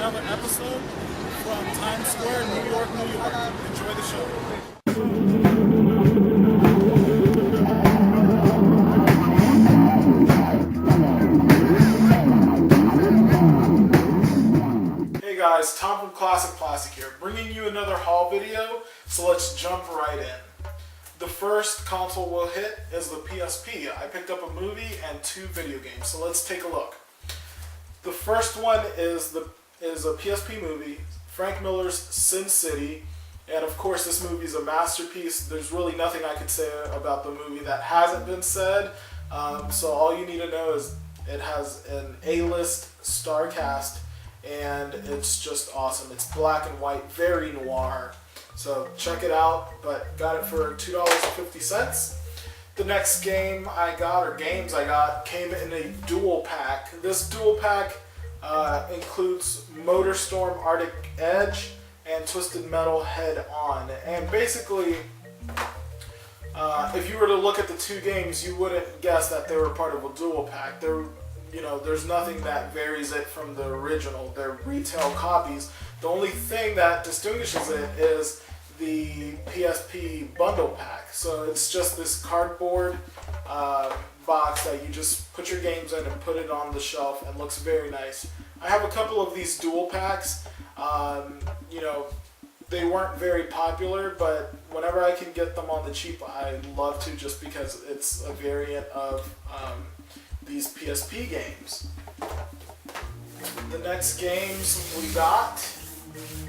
another episode from Times Square, New York, New York. Enjoy the show. Hey guys, Tom from Classic Plastik here, bringing you another haul video, so let's jump right in. The first console we'll hit is the PSP. I picked up a movie and 2 video games, so let's take a look. The first one is a PSP movie, Frank Miller's Sin City, and of course this movie is a masterpiece. There's really nothing I could say about the movie that hasn't been said, so all you need to know is it has an A-list star cast, and it's just awesome. It's black and white, very noir, so check it out, but got it for $2.50. The next game I got, or games I got, came in a dual pack. This dual pack includes MotorStorm Arctic Edge and Twisted Metal Head On. And basically, if you were to look at the 2 games, you wouldn't guess that they were part of a dual pack. There's nothing that varies it from the original. They're retail copies. The only thing that distinguishes it is the PSP bundle pack. So it's just this cardboard box that you just put your games in and put it on the shelf, and looks very nice. I have a couple of these dual packs. They weren't very popular, but whenever I can get them on the cheap, I love to, just because it's a variant of these PSP games. The next games we got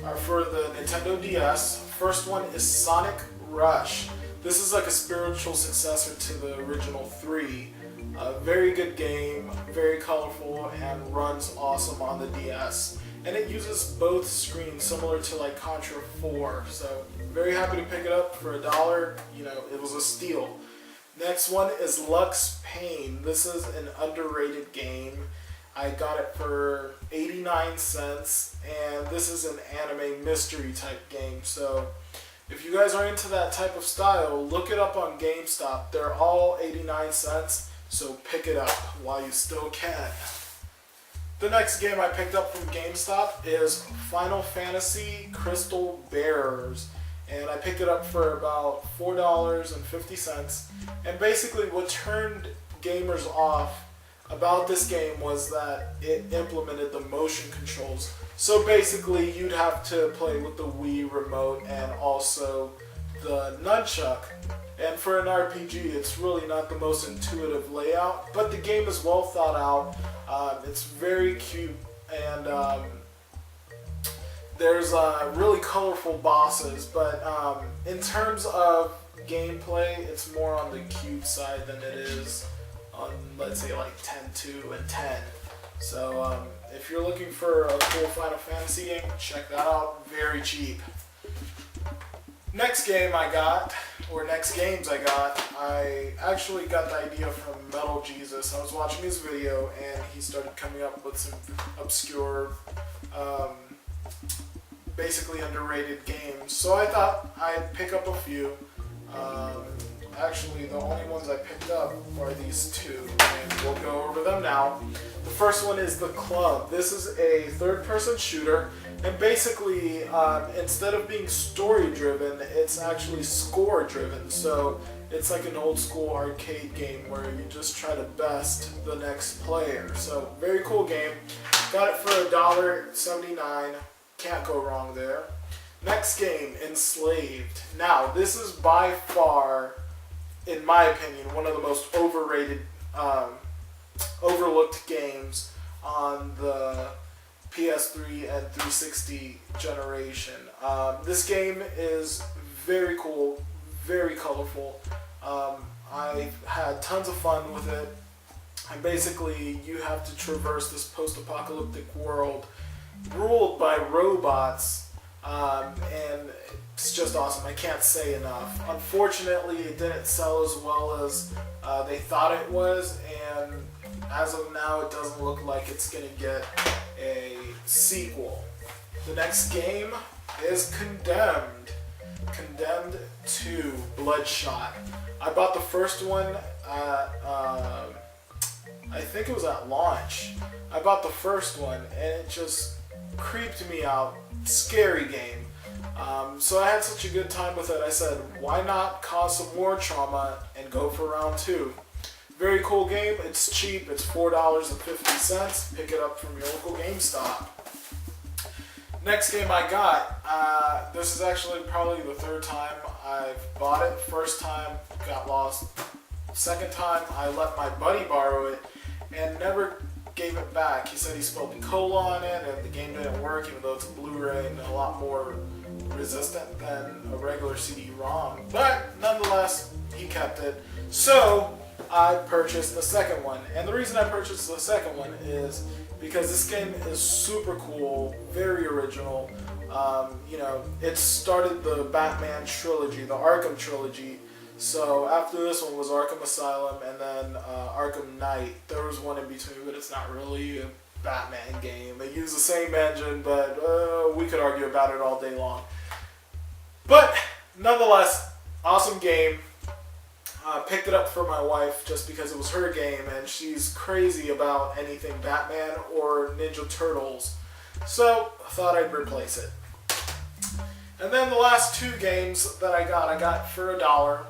are for the Nintendo DS. First one is Sonic Rush. This is like a spiritual successor to the original 3. A very good game, very colorful, and runs awesome on the DS. And it uses both screens, similar to like Contra 4. So very happy to pick it up for $1. It was a steal. Next one is Lux Pain. This is an underrated game. I got it for 89 cents, and this is an anime mystery type game. So if you guys are into that type of style, look it up on GameStop. They're all 89 cents, so pick it up while you still can. The next game I picked up from GameStop is Final Fantasy Crystal Bearers, and I picked it up for about $4.50. And basically what turned gamers off about this game was that it implemented the motion controls. So basically you'd have to play with the Wii remote and also the nunchuck. And for an RPG, it's really not the most intuitive layout, but the game is well thought out. It's very cute, and there's really colorful bosses, but in terms of gameplay, it's more on the cute side than it is on, let's say, like 10-2 and 10. So if you're looking for a cool Final Fantasy game, check that out. Very cheap. Next game I got, or next games I got, I actually got the idea from Metal Jesus. I was watching his video and he started coming up with some obscure, basically underrated games. So I thought I'd pick up a few. Actually, the only ones I picked up are these 2, and we'll go over them now. The first one is The Club. This is a third-person shooter, and basically, instead of being story-driven, it's actually score-driven. So it's like an old-school arcade game where you just try to best the next player. So very cool game. Got it for $1.79. Can't go wrong there. Next game, Enslaved. Now, this is by far, in my opinion, one of the most overrated, overlooked games on the PS3 and 360 generation. This game is very cool, very colorful. I had tons of fun with it. And basically, you have to traverse this post-apocalyptic world ruled by robots. And it's just awesome. I can't say enough. Unfortunately, it didn't sell as well as they thought it was, and as of now, it doesn't look like it's going to get a sequel. The next game is Condemned. Condemned 2 Bloodshot. I bought the first one at, I think it was at launch. I bought the first one, and it just creeped me out, scary game. So I had such a good time with it, I said, why not cause some more trauma and go for round 2. Very cool game, it's cheap, it's $4.50, pick it up from your local GameStop. Next game I got, this is actually probably the 3rd time I've bought it. First time, got lost. Second time, I let my buddy borrow it and never gave it back. He said he spelled cola on it and the game didn't work, even though it's a Blu-ray and a lot more resistant than a regular CD-ROM. But nonetheless, he kept it. So I purchased the second one. And the reason I purchased the second one is because this game is super cool, very original. You know, it started the Batman trilogy, the Arkham trilogy. So after this one was Arkham Asylum and then Arkham Knight. There was one in between, but it's not really a Batman game. They use the same engine, but we could argue about it all day long. But nonetheless, awesome game. Picked it up for my wife just because it was her game and she's crazy about anything Batman or Ninja Turtles. So I thought I'd replace it. And then the last 2 games that I got for $1,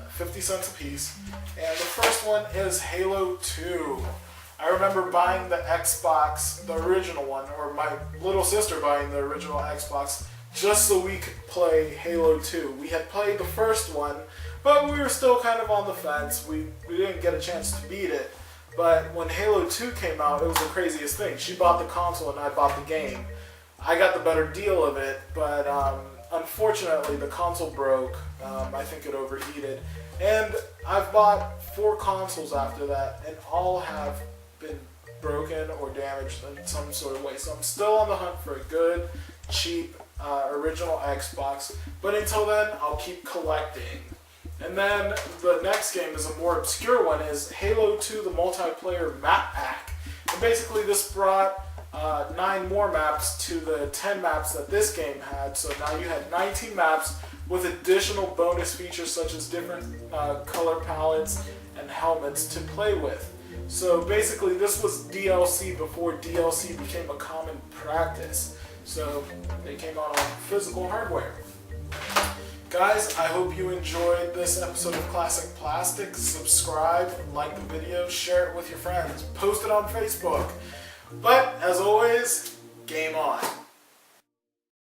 50 cents a piece. And the first one is Halo 2. I remember buying the Xbox, the original one, or my little sister buying the original Xbox just so we could play Halo 2. We had played the first one, but we were still kind of on the fence. We didn't get a chance to beat it. But when Halo 2 came out, it was the craziest thing. She bought the console and I bought the game. I got the better deal of it, but unfortunately the console broke. I think it overheated. And I've bought 4 consoles after that, and all have been broken or damaged in some sort of way. So I'm still on the hunt for a good, cheap, original Xbox. But until then, I'll keep collecting. And then the next game is a more obscure one, is Halo 2, the multiplayer map pack. And basically this brought 9 more maps to the 10 maps that this game had. So now you had 19 maps with additional bonus features such as different color palettes and helmets to play with. So basically this was DLC before DLC became a common practice. So they came out on physical hardware. Guys, I hope you enjoyed this episode of Classic Plastik. Subscribe, like the video, share it with your friends, post it on Facebook. But as always, game on.